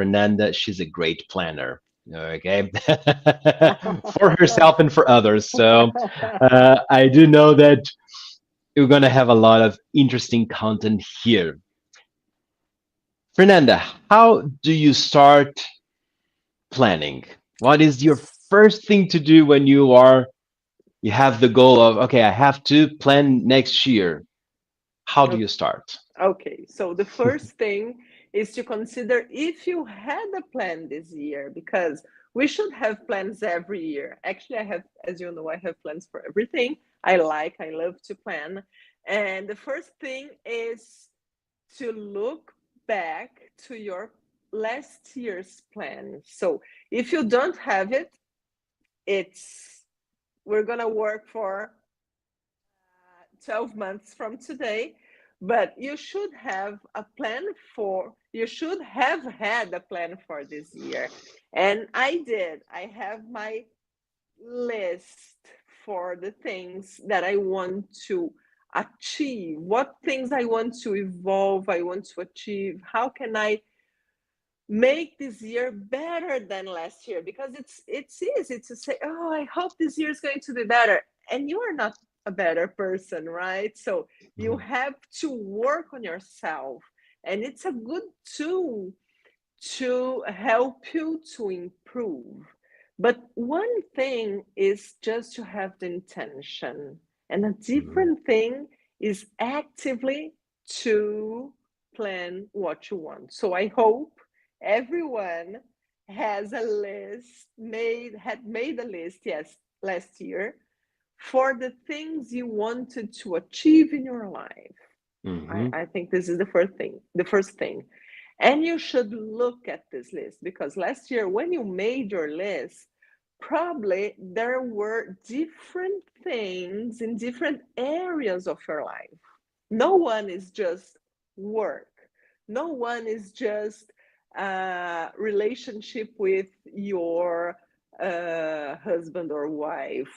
Fernanda, she's a great planner. Okay, for herself and for others. So I do know that you're gonna have a lot of interesting content here. Fernanda, how do you start planning? What is your first thing to do when you have the goal of, okay, I have to plan next year? How do O- you start? Okay, so the first thing is to consider if you had a plan this year, because we should have plans every year. Actually, I have, as you know, I have plans for everything. I love to plan. And the first thing is to look back to your last year's plan. So if you don't have it, it's we're gonna work for 12 months from today, but you should have had a plan for this year. And I did. I have my list for the things that I want to achieve, what things I want to evolve, I want to achieve, how can I make this year better than last year, because it's easy to say, oh, I hope this year is going to be better, and you are not a better person, right? So you Mhm. have to work on yourself, and it's a good tool to help you to improve. But one thing is just to have the intention, and a Mhm. different thing is actively to plan what you want. So I hope everyone has a list had made a list, yes, last year, for the things you wanted to achieve in your life. Mhm. I think this is the first thing. And you should look at this list, because last year, when you made your list, probably there were different things in different areas of your life. No one is just work, no one is just relationship with your husband or wife.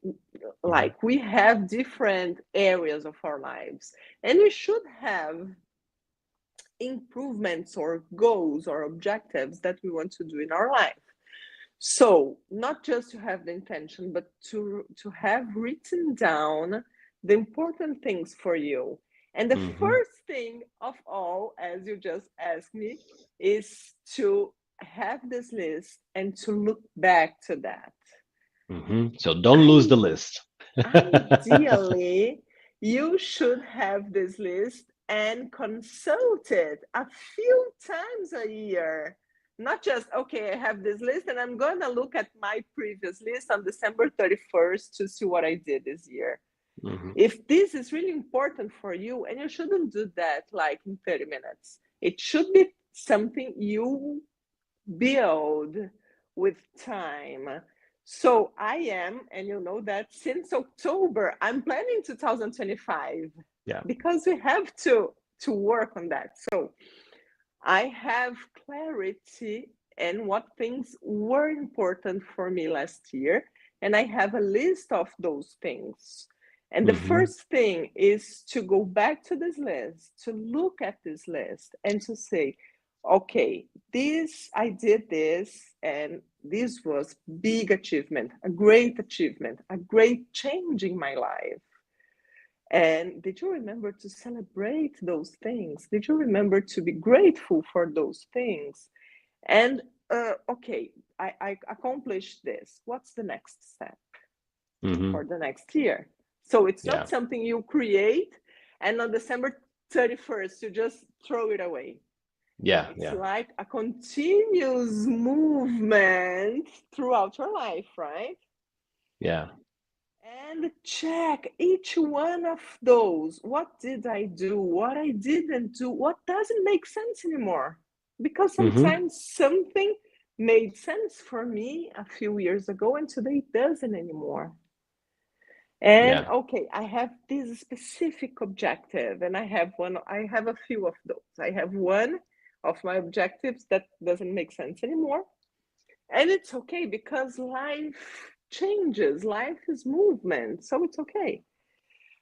Mhm. Like, we have different areas of our lives, and we should have improvements or goals or objectives that we want to do in our life. So not just to have the intention, but to have written down the important things for you. And the Mhm. first thing of all, as you just asked me, is to have this list and to look back to that. Mhm. So don't lose I the list. Ideally, you should have this list and consult it a few times a year. Not just, okay, I have this list and I'm going to look at my previous list on December 31st to see what I did this year. Mhm. If this is really important for you, and you shouldn't do that like in 30 minutes, it should be something you build with time. So I am, and you know that since October, I'm planning 2025, Yeah. because we have to work on that. So I have clarity and what things were important for me last year, and I have a list of those things. And the Mhm. first thing is to go back to this list, to look at this list, and to say, okay, this, I did this, and this was big achievement, a great change in my life. And did you remember to celebrate those things? Did you remember to be grateful for those things? And okay, I accomplished this. What's the next step Mhm. for the next year? So it's not Yeah. something you create and on December 31st you just throw it away. Yeah. It's Yeah. like a continuous movement throughout your life, right? Yeah. And check each one of those. What did I do? What I didn't do? What doesn't make sense anymore? Because Mhm. sometimes something made sense for me a few years ago and today it doesn't anymore. And Yeah. okay, I have this specific objective, and I have a few of those. I have one of my objectives that doesn't make sense anymore. And it's okay, because life changes, life is movement, so it's okay.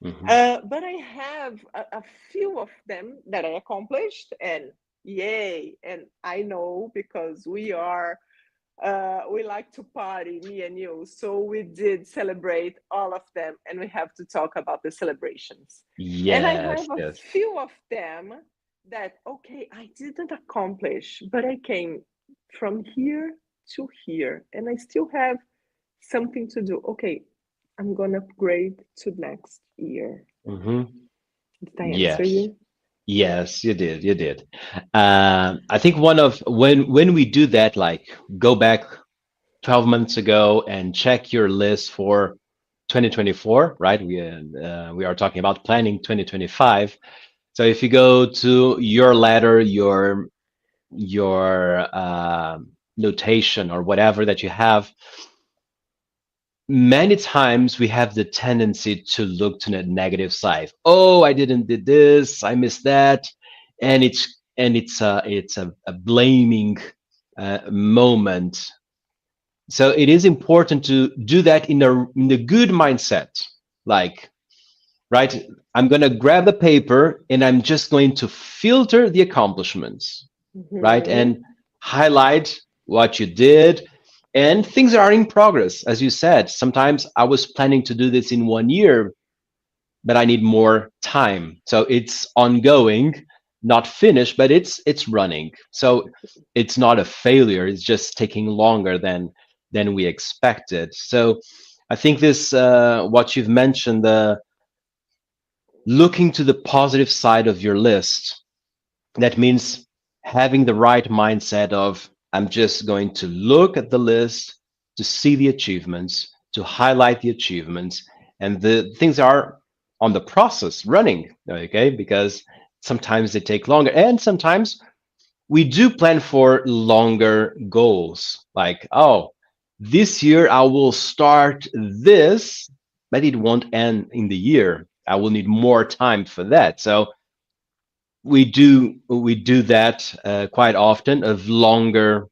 Mhm. But I have a few of them that I accomplished, and Yay. And I know because we like to party, me and you. So we did celebrate all of them, and we have to talk about the celebrations. And I Yes, have a yes. few of them that, okay, I didn't accomplish, but I came from here to here, and I still have something to do. Okay, I'm gonna upgrade to next year. Hmm. Did I answer Yes. you? Yes, you did. You did. I think one of when we do that, like go back 12 months ago and check your list for 2024, right? We are talking about planning 2025. So if you go to your letter, your notation or whatever that you have, many times we have the tendency to look to the negative side. Oh, I didn't did this, I missed that, and it's a blaming moment. So it is important to do that in a good mindset. Like, right, I'm gonna grab the paper and I'm just going to filter the accomplishments, right? Mm-hmm. And highlight what you did. And things are in progress. As you said, sometimes I was planning to do this in 1 year, but I need more time. So it's ongoing, not finished, but it's running. So it's not a failure. It's just taking longer than we expected. So I think this what you've mentioned, the looking to the positive side of your list, that means having the right mindset of I'm just going to look at the list to see the achievements, to highlight the achievements, and the things are on the process running, okay? Because sometimes they take longer, and sometimes we do plan for longer goals. Like, oh, this year I will start this, but it won't end in the year. I will need more time for that. So we do that quite often of longer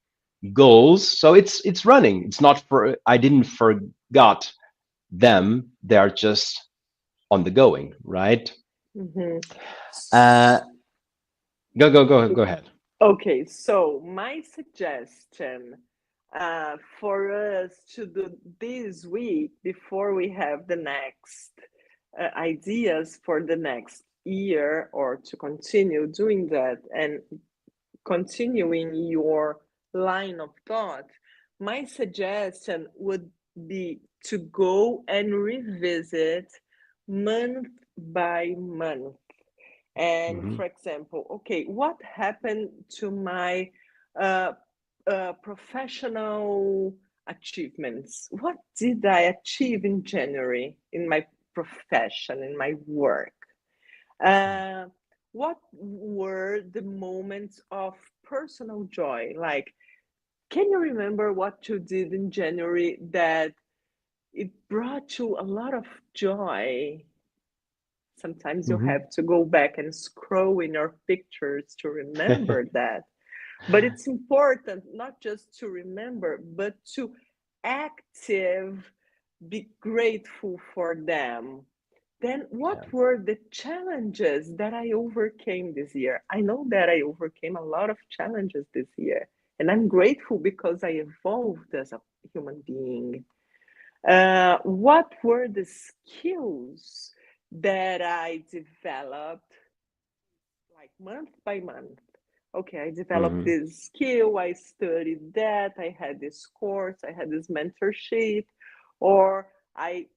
goals. So it's running. It's not for I didn't forgot them. They are just on the going, right? Mm-hmm. Uh, go ahead. Okay, so my suggestion for us to do this week before we have the next ideas for the next year, or to continue doing that and continuing your line of thought, my suggestion would be to go and revisit month by month. And Hmm. for example, okay, what happened to my uh, professional achievements? What did I achieve in January in my profession, in my work? Uh, what were the moments of personal joy? Like, can you remember what you did in January that it brought you a lot of joy? Sometimes you Hmm. have to go back and scroll in your pictures to remember that. But it's important not just to remember, but to active be grateful for them. Then what Yeah. were the challenges that I overcame this year? I know that I overcame a lot of challenges this year, and I'm grateful because I evolved as a human being. What were the skills that I developed, like month by month? Okay, I developed Hmm. this skill, I studied that, I had this course, I had this mentorship, or I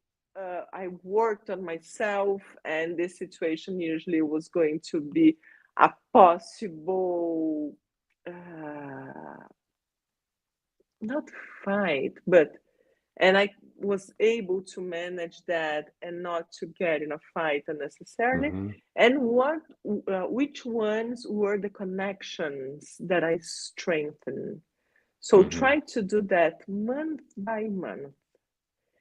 worked on myself, and this situation usually was going to be a possible uh, not fight, but and I was able to manage that and not to get in a fight unnecessarily. Hmm. And which ones were the connections that I strengthened? So Hmm. try to do that month by month.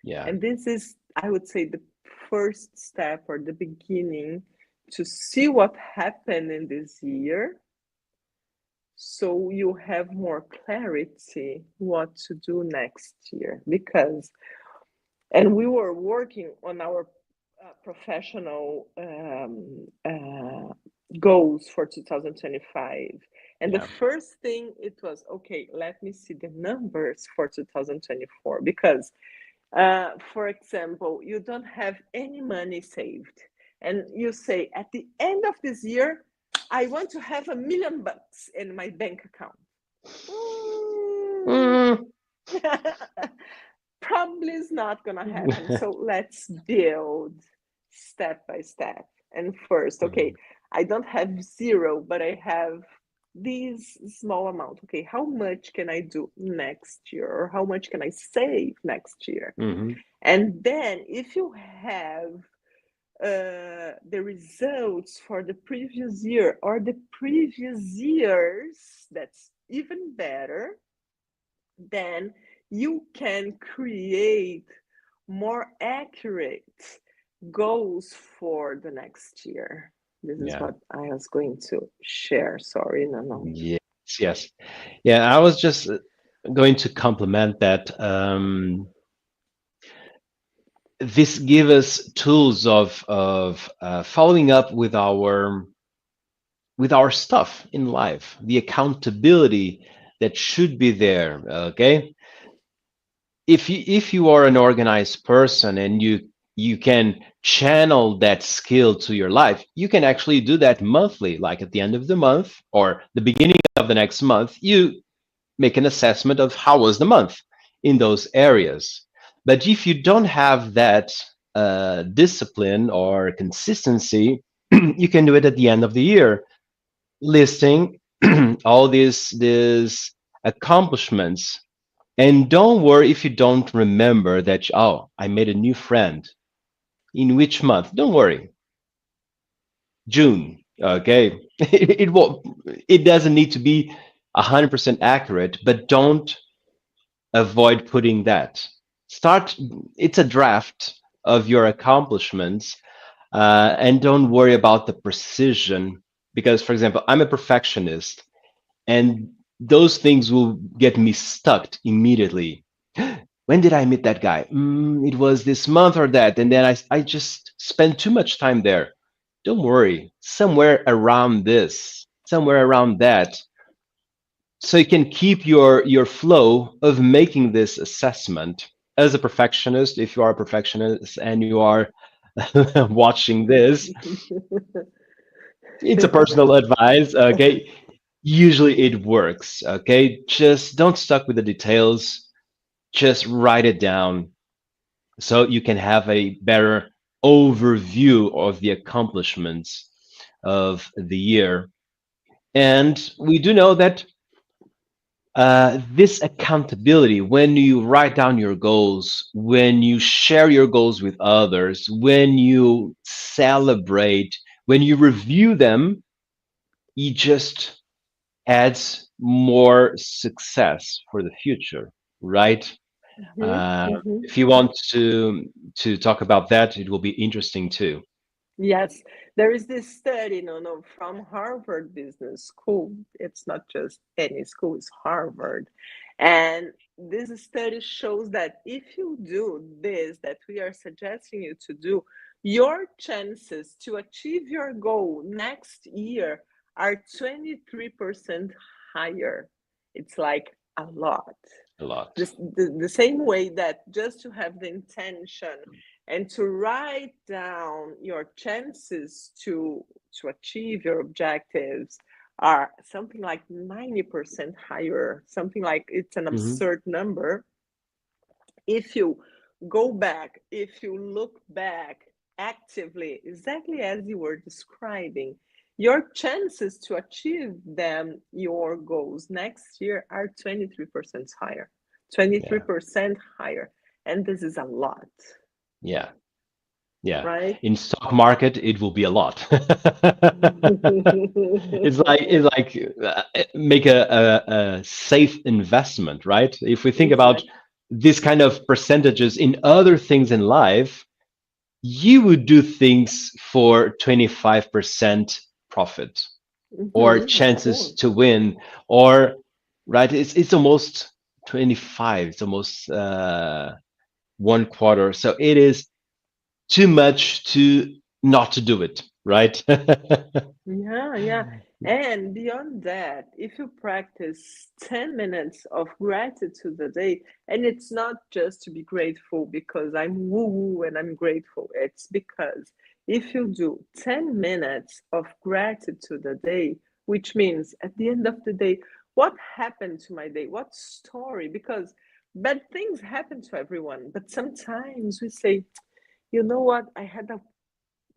Yeah. And this is, I would say, the first step or the beginning to see what happened in this year, so you have more clarity what to do next year. Because and we were working on our professional goals for 2025, And the Yeah. first thing it was, okay, let me see the numbers for 2024 because for example, you don't have any money saved, and you say at the end of this year, I want to have $1 million in my bank account. Mm, Mm, probably is not gonna happen. So let's build step by step. And first, okay, I don't have zero, but I have this small amount. Okay, how much can I do next year, or how much can I save next year? mhm. And then, if you have the results for the previous year or the previous years, that's even better. Then you can create more accurate goals for the next year. This is Yeah. what I was going to share. Sorry, no, no. Yes. Yes. Yeah. I was just going to complement that. This give us tools of following up with our stuff in life, the accountability that should be there. Okay, if you are an organized person and you can channel that skill to your life, you can actually do that monthly, like at the end of the month or the beginning of the next month. You make an assessment of how was the month in those areas. But if you don't have that discipline or consistency, you can do it at the end of the year, listing all these accomplishments. And don't worry if you don't remember that. Oh, I made a new friend. In which month? Don't worry. June. Okay. It will. It doesn't need to be 100% accurate, but don't avoid putting that. Start. It's a draft of your accomplishments, and don't worry about the precision. Because, for example, I'm a perfectionist, and those things will get me stuck immediately. When did I meet that guy? It was this month or that, and then I just spent too much time there. Don't worry, somewhere around this, somewhere around that, so you can keep your flow of making this assessment. As a perfectionist, if you are a perfectionist and you are watching this, it's a personal advice. Okay, usually it works. Okay, just don't stuck with the details. Just write it down so you can have a better overview of the accomplishments of the year. And we do know that this accountability, when you write down your goals, when you share your goals with others, when you celebrate, when you review them, it just adds more success for the future, right? Mhm, mhm. If you want to talk about that, it will be interesting too. Yes, there is this study, no, no, from Harvard Business School. It's not just any school, it's Harvard. And this study shows that if you do this, that we are suggesting you to do, your chances to achieve your goal next year are 23% higher. It's like a lot. A lot. The same way that just to have the intention and to write down your chances to achieve your objectives are something like 90% higher, something like it's an Hmm. absurd number. If you go back, if you look back actively, exactly as you were describing, your chances to achieve them, your goals next year are 23% higher. Yeah, 23% higher. And this is a lot, yeah, yeah. right? In stock market, it will be a lot. It's like make a safe investment, right? If we think about Exactly. this kind of percentages in other things in life, you would do things for 25% profit or Of chances course. to win, or right, it's almost 25, it's almost one quarter, so it is too much to not to do it, right? Yeah, yeah. And beyond that, if you practice 10 minutes of gratitude a day, and it's not just to be grateful because I'm woo woo and I'm grateful, it's because if you do 10 minutes of gratitude a day, which means at the end of the day, what happened to my day? What story? Because bad things happen to everyone, but sometimes we say, you know what, I had a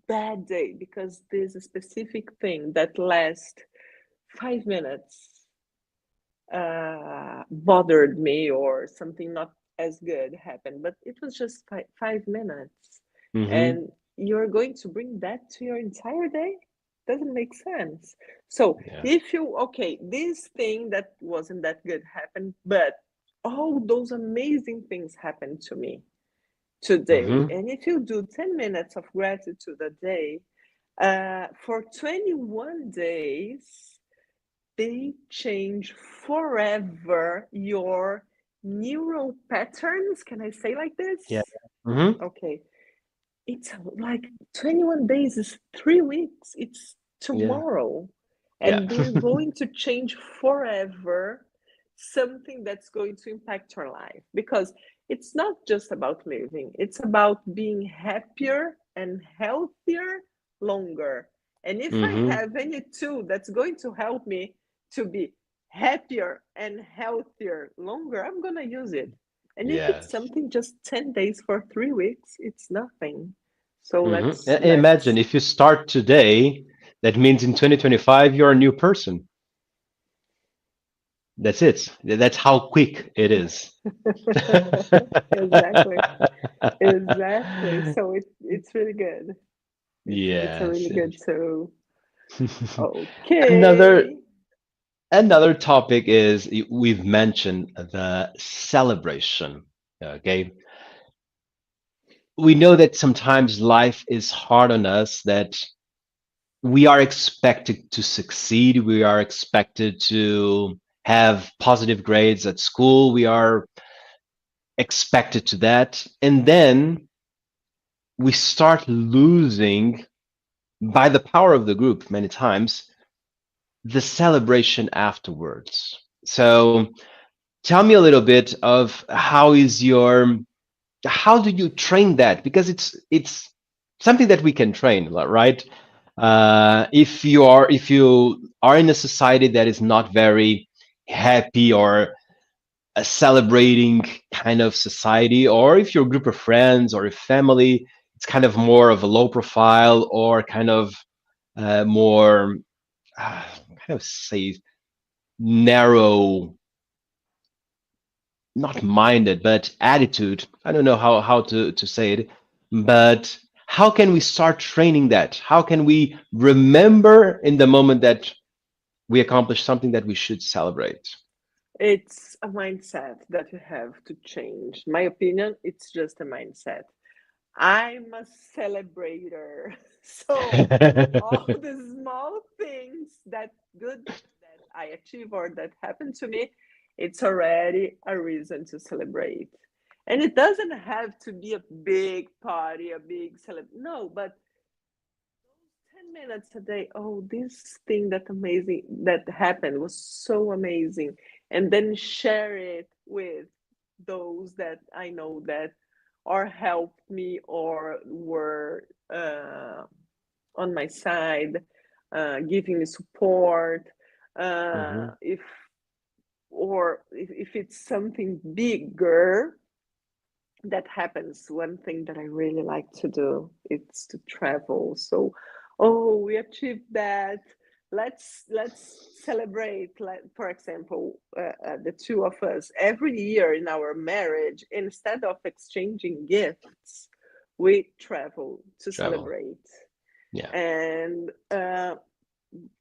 bad day because there's a specific thing that lasts 5 minutes bothered me, or something not as good happened, but it was just 5 minutes. Hmm. And you're going to bring that to your entire day? Doesn't make sense. So Yeah. if you, okay, this thing that wasn't that good happened, but all those amazing things happened to me today. Hmm. And if you do 10 minutes of gratitude a day, for 21 days, they change forever your neural patterns. Can I say like Yeah. this? Hmm. Okay. It's like 21 days is 3 weeks. It's Yeah. tomorrow. Yeah. And they're going to change forever something that's going to impact your life, because it's not just about living, it's about being happier and healthier longer. And if I Hmm. have any tool that's going to help me to be happier and healthier longer, I'm going to use it. And if it's Yes. something just 10 days for 3 weeks, it's nothing. So Hmm. let's Imagine if you start today, that means in 2025 you're a new person. That's it. That's how quick it is. exactly. Exactly. So it's really good. It's a Yes. really good tool. Another Okay. another topic is we've mentioned the celebration. Okay. We know that sometimes life is hard on us, that we are expected to succeed, we are expected to have positive grades at school, we are expected to that, and then we start losing, by the power of the group many times, the celebration afterwards. So tell me a little bit of how do you train that, because it's something that we can train, right? If you are in a society that is not very happy, or a celebrating kind of society, or if your group of friends or a family, it's kind of more of a low profile, or kind of more kind of say narrow, not minded, but attitude. I don't know how to say it, but how can we start training that? How can we remember in the moment that we accomplished something that we should celebrate? It's a mindset that you have to change. My opinion, it's just a mindset. I'm a celebrator. So all the small things that good that I achieve or that happen to me, it's already a reason to celebrate. And it doesn't have to be a big party, a big no, but 10 minutes a day. Oh, this thing that amazing that happened was so amazing. And then share it with those that I know that or helped me or were on my side, giving me support. Hmm. If or if it's something bigger that happens, one thing that I really like to do is to travel. So, oh, we achieved that. Let's celebrate. Like, for example, the two of us every year in our marriage, instead of exchanging gifts, we travel to Travel. celebrate. Yeah. And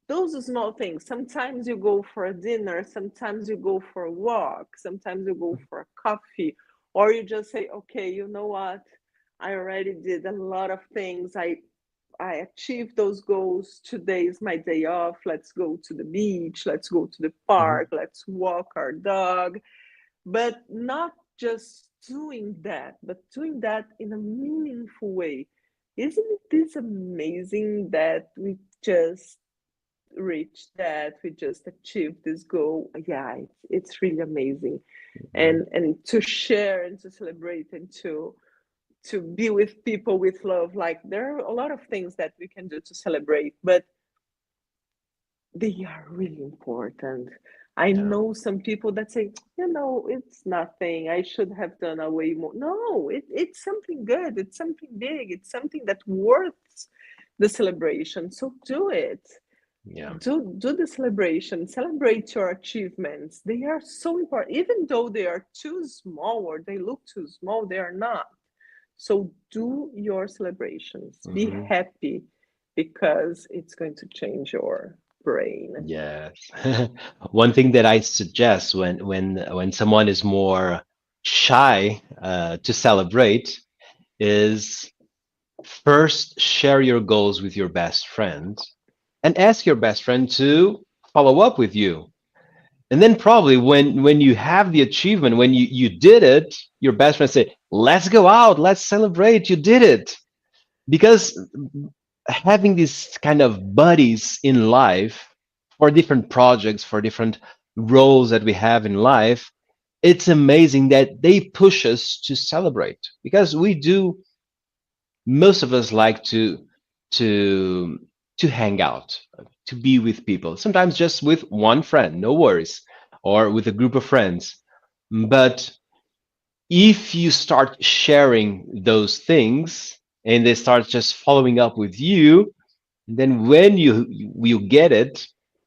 those small things. Sometimes you go for a dinner, sometimes you go for a walk, sometimes you go for a coffee, or you just say, okay, you know what? I already did a lot of things. I achieved those goals. Today is my day off. Let's go to the beach. Let's go to the Hmm. park. Let's walk our dog. But not just doing that, but doing that in a meaningful way. Isn't this amazing that we just reached that, we just achieved this goal. Yeah, it's really amazing. Mhm. And to share and to celebrate and to be with people with love, like there are a lot of things that we can do to celebrate, but they are really important. I Yeah. know some people that say, it's nothing. I should have done a way more. No, it's something good. It's something big. It's something that worth the celebration. So do it. Yeah. Do the celebration. Celebrate your achievements. They are so important. Even though they are too small or they look too small, they are not. So do your celebrations. Be Hmm. happy because it's going to change your brain. Yes. One thing that I suggest when someone is more shy to celebrate is first share your goals with your best friend and ask your best friend to follow up with you. And then probably when you have the achievement, when you did it, your best friend say, "Let's go out, let's celebrate, you did it." Because having these kind of buddies in life for different projects, for different roles that we have in life, it's amazing that they push us to celebrate because we do, most of us like to to hang out, to be with people, sometimes just with one friend, no worries, or with a group of friends. But if you start sharing those things and they start just following up with you, then when you get it,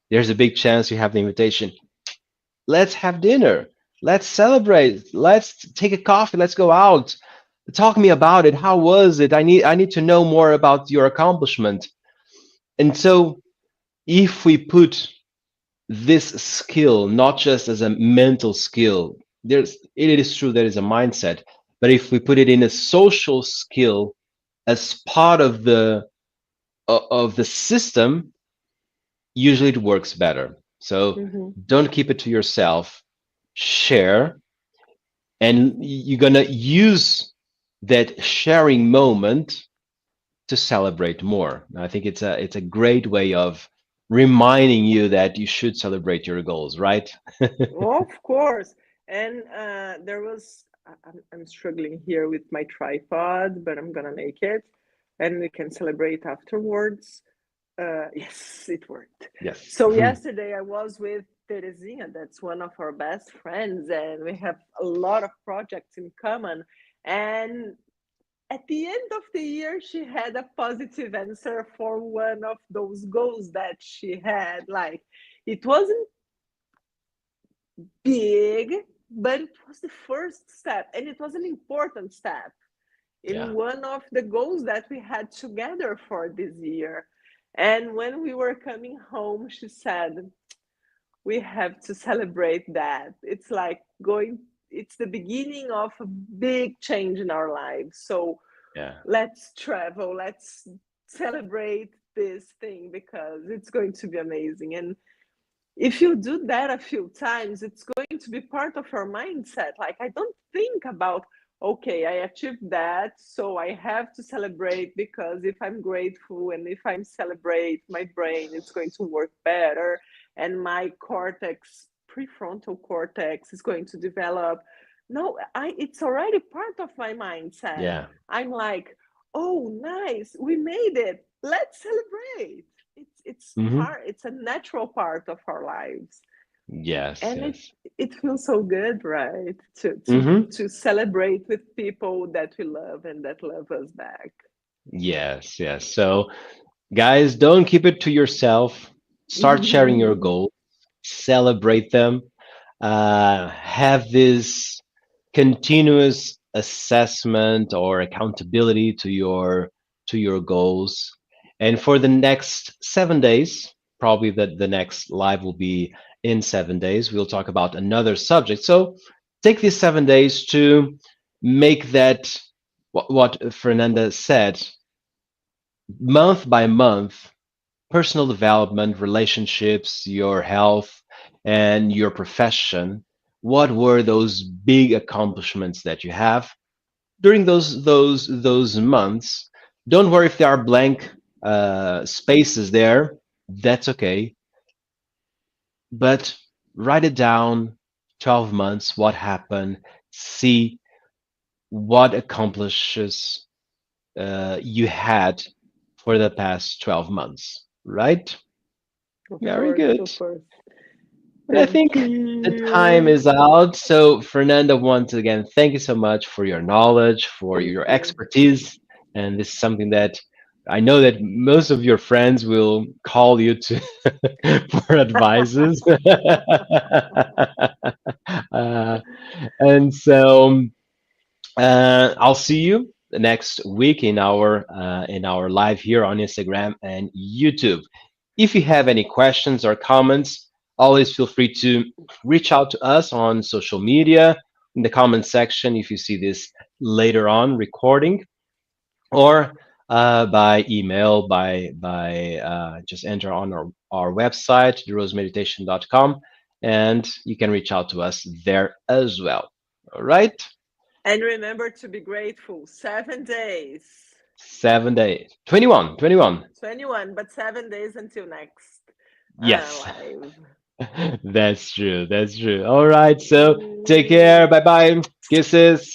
there's a big chance you have the invitation. Let's have dinner. Let's celebrate. Let's take a coffee. Let's go out. Talk me about it. How was it? I need to know more about your accomplishment. And so if we put this skill not just as a mental skill, it is true there is a mindset, but if we put it in a social skill as part of the system, usually it works better. So Mhm. don't keep it to yourself. Share, and you're gonna use that sharing moment to celebrate more. I think it's a great way of reminding you that you should celebrate your goals, right? Of course. And there was, I'm struggling here with my tripod, but I'm gonna make it, and we can celebrate afterwards. Yes, it worked. Yes. So yesterday I was with Terezinha, that's one of our best friends, and we have a lot of projects in common. And at the end of the year, she had a positive answer for one of those goals that she had. Like, it wasn't big, but it was the first step, and it was an important step in Yeah. one of the goals that we had together for this year. And when we were coming home, she said, we have to celebrate that. It's like it's the beginning of a big change in our lives. So Yeah. let's travel, let's celebrate this thing because it's going to be amazing. And if you do that a few times, it's going to be part of your mindset. Like, I don't think about, okay, I achieved that, so I have to celebrate because if I'm grateful and if I'm celebrate, my brain is going to work better and my cortex, prefrontal cortex, is going to develop. No, I it's already part of my mindset. Yeah. I'm like, oh, nice, we made it. Let's celebrate. Hmm. It's a natural part of our lives, Yes. and Yes. it feels so good, right, Hmm. to celebrate with people that we love and that love us back. Yes. Yes. So, guys, don't keep it to yourself. Start sharing your goals. Celebrate them. Have this continuous assessment or accountability to your goals. And for the next 7 days, probably the next live will be in 7 days, we'll talk about another subject. So take these 7 days to make that what Fernanda said, month by month, personal development, relationships, your health, and your profession. What were those big accomplishments that you have during those months? Don't worry if there are blank spaces there. That's okay. But write it down, 12 months, what happened, see what accomplishes you had for the past 12 months, right? Very good. Of course. And I Thank think the time you. is out. So, Fernanda, once again, thank you so much for your knowledge, for Thank your you. expertise. And this is something that I know that most of your friends will call you to for advices. uh, and so I'll see you next week in our live here on Instagram and YouTube. If you have any questions or comments, always feel free to reach out to us on social media in the comment section if you see this later on recording, or by email by just enter on our website therosemeditation.com, and you can reach out to us there as well. All right. And remember to be grateful. 7 days. 7 days. 21, 21. 21, but 7 days until next Yes, live. that's true. That's true. All right. So take care. Mm. Bye bye. Kisses.